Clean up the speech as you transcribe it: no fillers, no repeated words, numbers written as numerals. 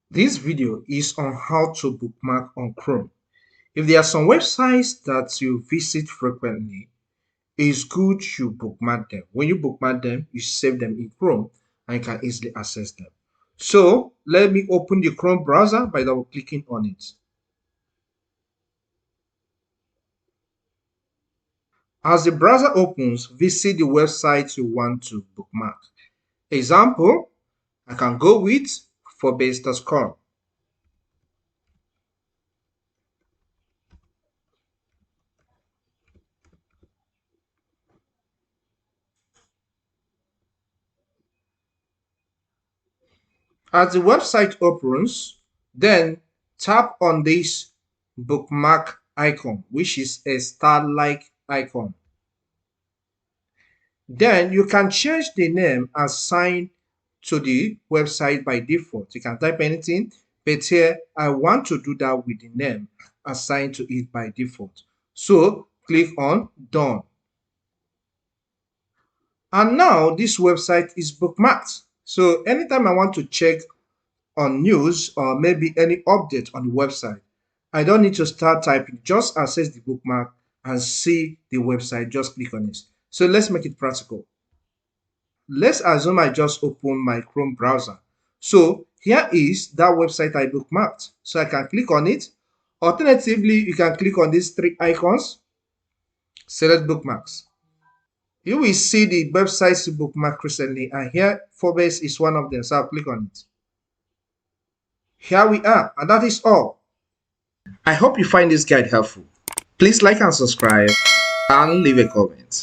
This video is on how to bookmark on Chrome. If there are some websites that you visit frequently, it's good you bookmark them. When you bookmark them, you save them in Chrome and you can easily access them. So let me open the Chrome browser by double clicking on it. As the browser opens, visit the website you want to bookmark. Example, I can go with forbase.com. As the website opens, then tap on this bookmark icon, which is a star-like icon. Then you can change the name assigned to the website by default. You can type anything, but here I want to do that with the name assigned to it by default. So click on Done. And now this website is bookmarked. So anytime I want to check on news or maybe any update on the website, I don't need to start typing, just access the bookmark and see the website. Just click on it. So let's make it practical. Let's assume I just opened my Chrome browser. So here is that website I bookmarked. So I can click on it. Alternatively, you can click on these three icons, select bookmarks. You will see the websites you bookmarked recently, and here Forbes is one of them. So I'll click on it. Here we are, and that is all. I hope you find this guide helpful. Please like and subscribe and leave a comment.